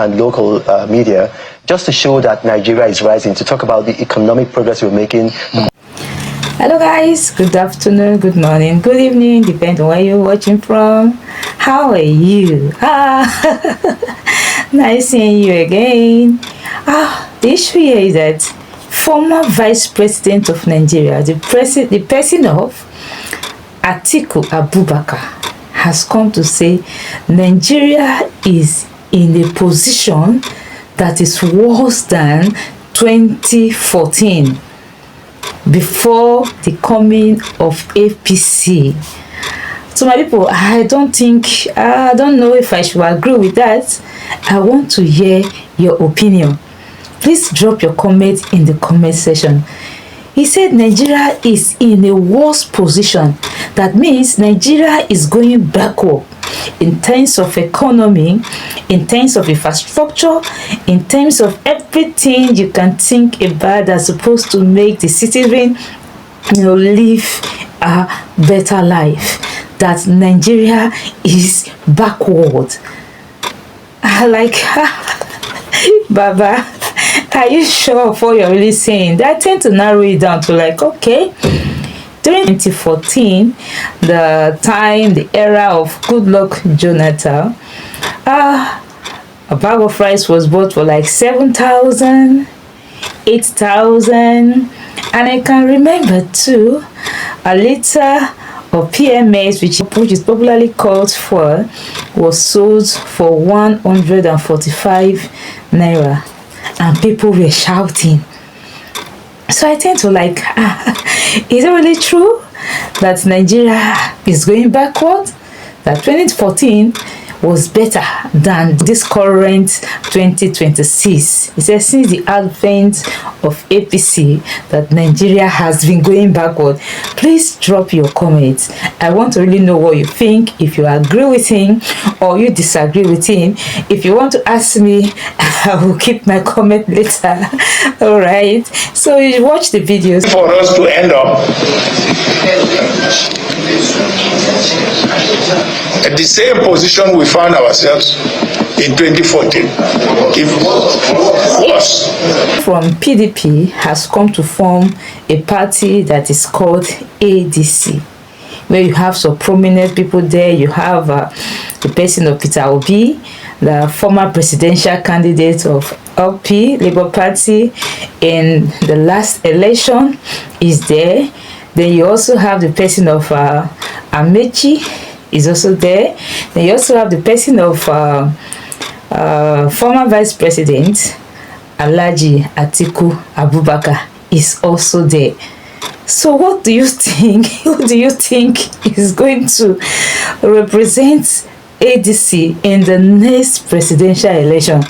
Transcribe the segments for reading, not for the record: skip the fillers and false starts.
and local media, just to show that Nigeria is rising, to talk about the economic progress we're making. Hello guys, good afternoon, good morning, good evening, depending on where you're watching from. How are you? Nice seeing you again. The issue here is that former Vice President of Nigeria, the person of Atiku Abubakar, has come to say Nigeria is in a position that is worse than 2014, before the coming of APC. So my people, I don't know if I should agree with that. I want to hear your opinion. Please drop your comment in the comment section. He said Nigeria is in a worse position. That means Nigeria is going backward in terms of economy, in terms of infrastructure, in terms of everything you can think about that's supposed to make the citizen, live a better life. That Nigeria is backward. Baba, are you sure of what you're really saying? I tend to narrow it down to okay, during 2014, the era of Goodluck Jonathan, a bag of rice was bought for 7,000, 8,000, and I can remember too, a liter of PMS, which is popularly called for, was sold for 145 naira, and people were shouting. So I tend to is it really true that Nigeria is going backward? That 2014 was better than this current 2026. He says since the advent of APC that Nigeria has been going backward. Please drop your comments. I want to really know what you think, if you agree with him or you disagree with him. If you want to ask me, I will keep my comment later. All right, so you watch the videos for us to end up at the same position we found ourselves in 2014, if worse. From PDP has come to form a party that is called ADC, where you have some prominent people there. You have the person of Peter Obi, the former presidential candidate of LP, Labour Party, in the last election, is there. Then you also have the person of Amechi is also there. Then you also have the person of former Vice President Alhaji Atiku Abubakar is also there. So what do you think? Who do you think is going to represent ADC in the next presidential election?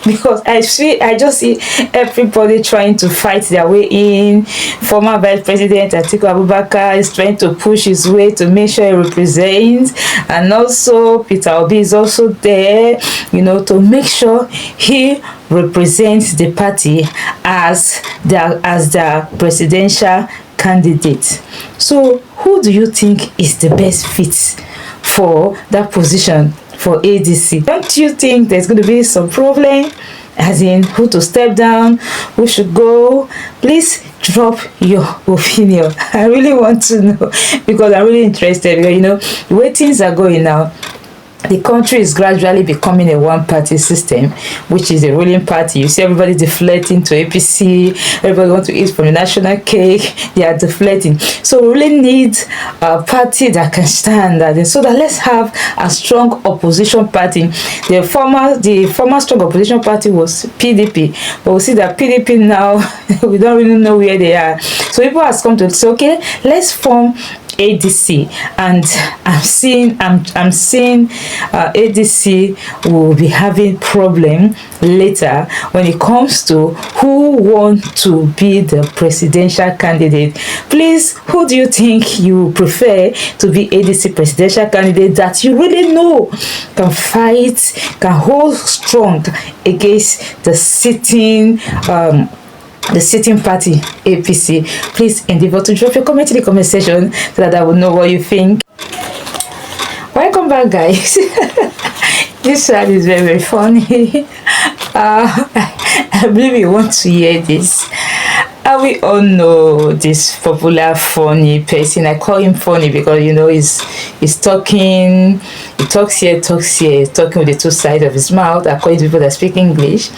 Because I just see everybody trying to fight their way in. Former Vice President Atiku Abubakar is trying to push his way to make sure he represents, and also Peter Obi is also there, to make sure he represents the party as the presidential candidate. So who do you think is the best fit for that position for ADC? Don't you think there's going to be some problem, as in who to step down, who should go? Please drop your opinion. I really want to know, because I'm really interested, because the way things are going now, the country is gradually becoming a one-party system, which is a ruling party. You see everybody deflecting to APC, everybody wants to eat from the national cake, they are deflecting. So we really need a party that can stand that. And so that let's have a strong opposition party. The former strong opposition party was PDP, but we see that PDP now, we don't really know where they are. So people have come to say, okay, let's form ADC, and I'm seeing ADC will be having problem later when it comes to who want to be the presidential candidate. Please, who do you think you prefer to be ADC presidential candidate that you really know can fight, can hold strong against the sitting party APC? Please endeavor to drop your comment in the comment section so that I will know what you think. Welcome back, guys. This one is very, very funny. I believe you want to hear this. We all know this popular funny person. I call him funny because he's talking, he talks here, he's talking with the two sides of his mouth, according to people that speak English.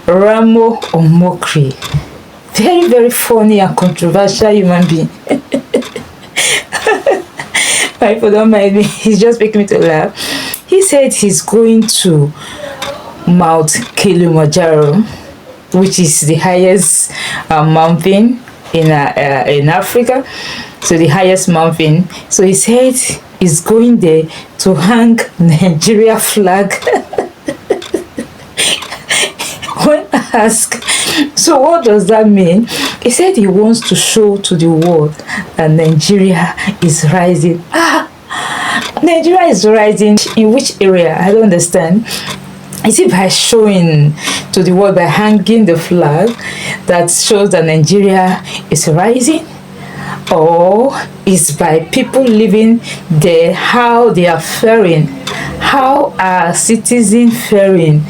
Reno Omokri. Very, very funny and controversial human being. People don't mind me. He's just making me to laugh. He said he's going to Mount Kilimanjaro, which is the highest mountain in Africa. So the highest mountain. So he said he's going there to hang Nigeria flag. When asked, so what does that mean? He said he wants to show to the world that Nigeria is rising. Nigeria is rising in which area? I don't understand. Is it by showing to the world, by hanging the flag that shows that Nigeria is rising? Or is by people living there, how they are faring? How are citizens faring?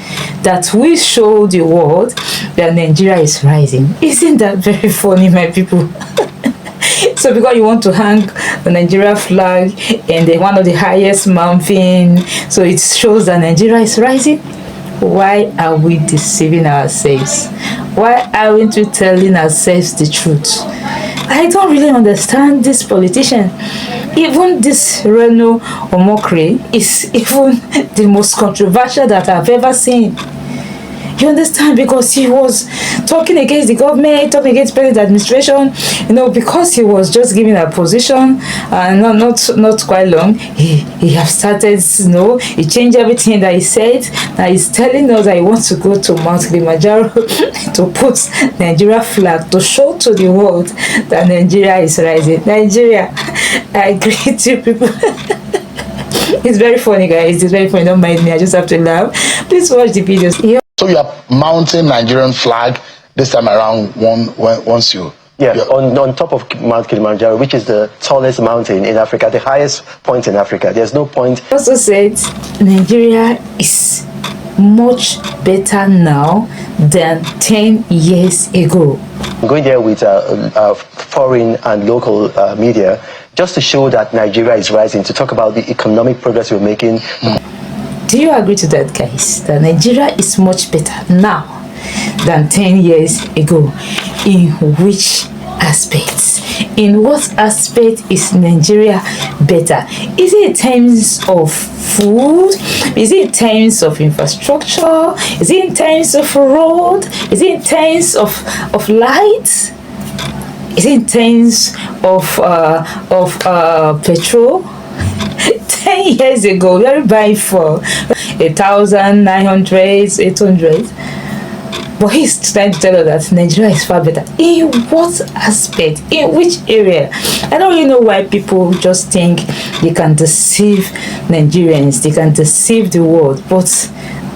That we show the world that Nigeria is rising. Isn't that very funny, my people? So because you want to hang the Nigeria flag in one of the highest mountains, so it shows that Nigeria is rising. Why are we deceiving ourselves? Why aren't we telling ourselves the truth? I don't really understand this politician. Even this Reno Omokri is even the most controversial that I've ever seen. You understand? Because he was talking against the government, talking against present administration, because he was just giving a position, and not quite long, he has started, he changed everything that he said. Now he's telling us that he wants to go to Mount Kilimanjaro to put Nigeria flag to show to the world that Nigeria is rising. Nigeria, I greet you people. It's very funny, guys. It's very funny. Don't mind me. I just have to laugh. Please watch the videos. So you are mounting Nigerian flag this time around once you... Yeah, on top of Mount Kilimanjaro, which is the tallest mountain in Africa, the highest point in Africa. There's no point. Also said Nigeria is much better now than 10 years ago. I'm going there with foreign and local media just to show that Nigeria is rising, to talk about the economic progress we're making. Do you agree to that, guys? That Nigeria is much better now than 10 years ago? In which aspects? In what aspect is Nigeria better? Is it in terms of food? Is it in terms of infrastructure? Is it in terms of road? Is it in terms of light? Is it in terms of petrol? 10 years ago, we were buying for 1,900, 800. But he's trying to tell us that Nigeria is far better. In what aspect? In which area? I don't really know why people just think they can deceive Nigerians, they can deceive the world. But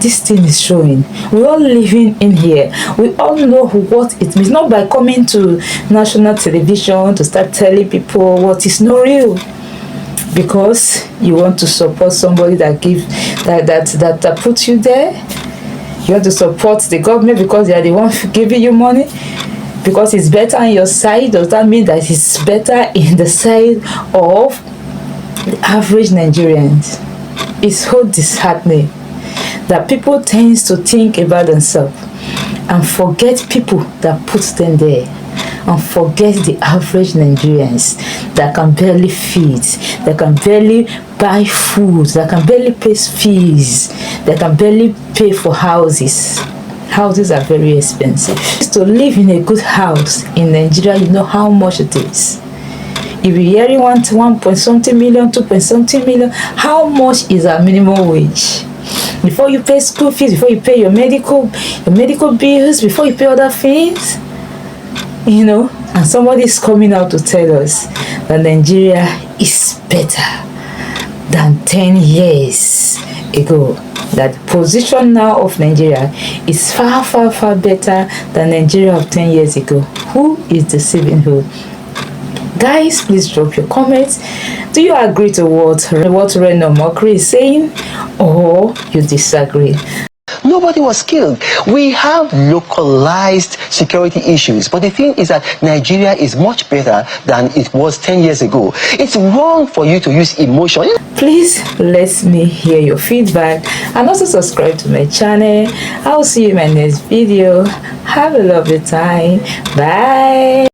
this thing is showing. We're all living in here. We all know what it means. Not by coming to national television to start telling people what is not real. Because you want to support somebody that puts you there. You want to support the government because they are the one giving you money. Because it's better on your side. Does that mean that it's better in the side of the average Nigerians? It's so disheartening that people tend to think about themselves and forget people that put them there. And forget the average Nigerians that can barely feed, that can barely buy food, that can barely pay fees, that can barely pay for houses. Houses are very expensive. To live in a good house in Nigeria, you know how much it is. If you're hearing 1 point something million, 2 point something million, how much is our minimum wage? Before you pay school fees, before you pay your medical bills, before you pay other things, and somebody is coming out to tell us that Nigeria is better than 10 years ago. That the position now of Nigeria is far, far, far better than Nigeria of 10 years ago. Who is deceiving who? Guys, please drop your comments. Do you agree to what Reno Omokri is saying, or you disagree? Nobody was killed. We have localized security issues, but the thing is that Nigeria is much better than it was 10 years ago. It's wrong for you to use emotion. Please let me hear your feedback and also subscribe to my channel. I'll see you in my next video. Have a lovely time. Bye.